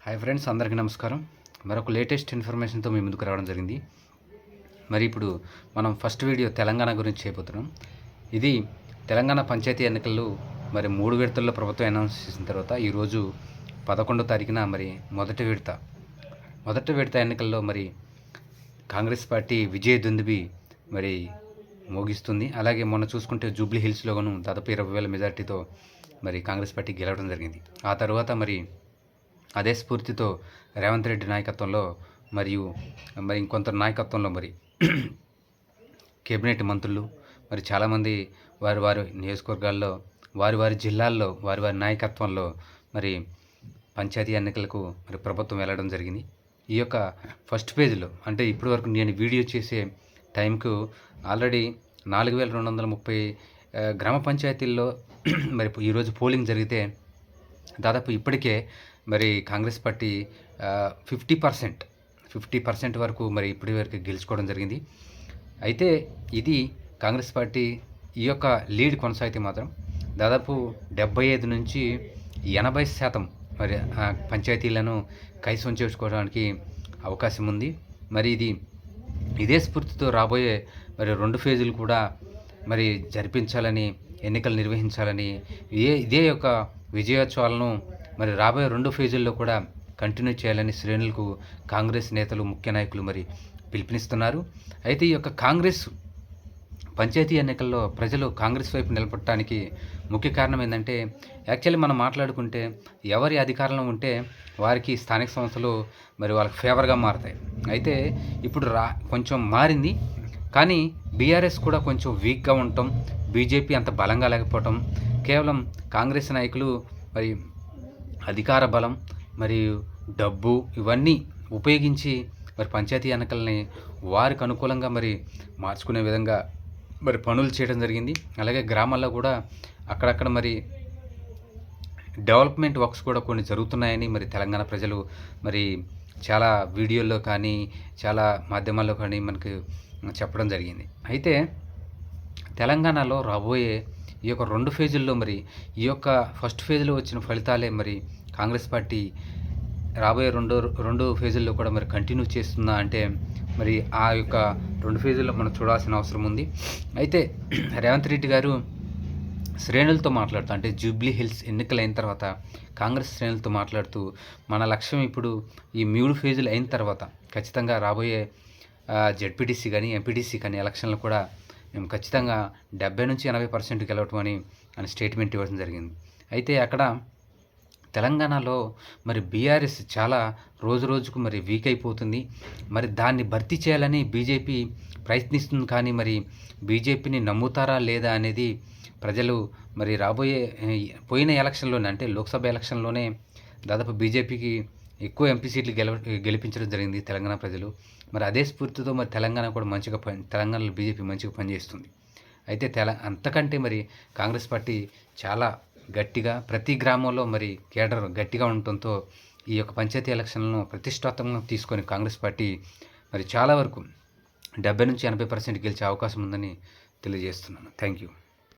Hi friends, అందరికీ నమస్కారం. మరొక లేటెస్ట్ ఇన్ఫర్మేషన్తో మీ ముందుకు రావడం జరిగింది. మరి ఇప్పుడు మనం ఫస్ట్ వీడియో తెలంగాణ గురించి చేయబోతున్నాం. ఇది తెలంగాణ పంచాయతీ ఎన్నికలు మరి 3 విడతల్లో ప్రభుత్వం అనౌన్స్ చేసిన తర్వాత ఈరోజు 11వ తారీఖున మరి మొదటి విడత ఎన్నికల్లో మరి కాంగ్రెస్ పార్టీ విజయ దుందుబి మరి మోగిస్తుంది. అలాగే మొన్న చూసుకుంటే జూబ్లీ హిల్స్లోనూ దాదాపు 20,000 మెజార్టీతో మరి కాంగ్రెస్ పార్టీ గెలవడం జరిగింది. ఆ తర్వాత మరి అదే స్ఫూర్తితో రేవంత్ రెడ్డి నాయకత్వంలో మరి ఇంకొంత నాయకత్వంలో మరి కేబినెట్ మంత్రులు మరి చాలామంది వారి నియోజకవర్గాల్లో వారి జిల్లాల్లో వారి నాయకత్వంలో మరి పంచాయతీ ఎన్నికలకు మరి ప్రభుత్వం వెళ్ళడం జరిగింది. ఈ యొక్క ఫస్ట్ పేజ్లో అంటే ఇప్పటి వరకు నేను వీడియో చేసే టైంకు ఆల్రెడీ 4,230 గ్రామ పంచాయతీల్లో మరి ఈరోజు పోలింగ్ జరిగితే దాదాపు ఇప్పటికే మరి కాంగ్రెస్ పార్టీ 50% వరకు మరి ఇప్పటి వరకు గెలుచుకోవడం జరిగింది. అయితే ఇది కాంగ్రెస్ పార్టీ ఈ యొక్క లీడ్ కొనసాగితే మాత్రం దాదాపు 75 నుంచి 80% మరి పంచాయతీలను కైవసం చేసుకోవడానికి అవకాశం ఉంది. మరి ఇదే స్ఫూర్తితో రాబోయే మరి 2 ఫేజులు కూడా మరి జరిపించాలని, ఎన్నికలు నిర్వహించాలని, ఇదే యొక్క విజయోత్సవాలను మరి రాబోయే 2 ఫేజుల్లో కూడా కంటిన్యూ చేయాలని శ్రేణులకు కాంగ్రెస్ నేతలు, ముఖ్య నాయకులు మరి పిలుపునిస్తున్నారు. అయితే ఈ యొక్క కాంగ్రెస్ పంచాయతీ ఎన్నికల్లో ప్రజలు కాంగ్రెస్ వైపు నిలబడటానికి ముఖ్య కారణం ఏంటంటే, యాక్చువల్లీ మనం మాట్లాడుకుంటే ఎవరి అధికారంలో ఉంటే వారికి స్థానిక సంస్థలు మరి వాళ్ళకి ఫేవర్గా మారుతాయి. అయితే ఇప్పుడు కొంచెం మారింది, కానీ బీఆర్ఎస్ కూడా కొంచెం వీక్గా ఉండటం, బీజేపీ అంత బలంగా లేకపోవటం, కేవలం కాంగ్రెస్ నాయకులు మరి అధికార బలం మరియు డబ్బు ఇవన్నీ ఉపయోగించి మరి పంచాయతీ ఎన్నికల్ని వారికి అనుకూలంగా మరి మార్చుకునే విధంగా మరి పనులు చేయడం జరిగింది. అలాగే గ్రామాల్లో కూడా అక్కడక్కడ మరి డెవలప్మెంట్ వర్క్స్ కూడా కొన్ని జరుగుతున్నాయని మరి తెలంగాణ ప్రజలు మరి చాలా వీడియోల్లో కానీ చాలా మాధ్యమాల్లో కానీ మనకు చెప్పడం జరిగింది. అయితే తెలంగాణలో రాబోయే ఈ యొక్క 2 ఫేజుల్లో మరి ఈ యొక్క ఫస్ట్ ఫేజ్లో వచ్చిన ఫలితాలే మరి కాంగ్రెస్ పార్టీ రాబోయే రెండు ఫేజుల్లో కూడా మరి కంటిన్యూ చేస్తుందా అంటే మరి ఆ యొక్క 2 ఫేజుల్లో మనం చూడాల్సిన అవసరం ఉంది. అయితే రేవంత్ రెడ్డి గారు శ్రేణులతో మాట్లాడుతూ, అంటే జూబ్లీ హిల్స్ ఎన్నికలైన తర్వాత కాంగ్రెస్ శ్రేణులతో మాట్లాడుతూ, మన లక్ష్యం ఇప్పుడు ఈ 3 ఫేజులు అయిన తర్వాత ఖచ్చితంగా రాబోయే జెడ్పీటీసీ కానీ ఎంపీటీసీ కానీ ఎలక్షన్లు కూడా మేము ఖచ్చితంగా 70 నుంచి 80% గెలవటం అని స్టేట్మెంట్ ఇవ్వడం జరిగింది. అయితే అక్కడ తెలంగాణలో మరి బీఆర్ఎస్ చాలా రోజుకు మరి వీక్ అయిపోతుంది. మరి దాన్ని భర్తీ చేయాలని బీజేపీ ప్రయత్నిస్తుంది. కానీ మరి బీజేపీని నమ్ముతారా లేదా అనేది ప్రజలు మరి పోయిన ఎలక్షన్లోనే, అంటే లోక్సభ ఎలక్షన్లోనే దాదాపు బీజేపీకి ఎక్కువ ఎంపీ సీట్లు గెలిపించడం జరిగింది తెలంగాణ ప్రజలు. మరి అదే స్ఫూర్తితో మరి తెలంగాణ కూడా తెలంగాణలో బీజేపీ మంచిగా పనిచేస్తుంది. అయితే అంతకంటే మరి కాంగ్రెస్ పార్టీ చాలా గట్టిగా ప్రతి గ్రామంలో మరి కేడర్ గట్టిగా ఉండటంతో ఈ యొక్క పంచాయతీ ఎలక్షన్లను ప్రతిష్టాత్మకంగా తీసుకొని కాంగ్రెస్ పార్టీ మరి చాలా వరకు 70 నుంచి 80% గెలిచే అవకాశం ఉందని తెలియజేస్తున్నాను. Thank you.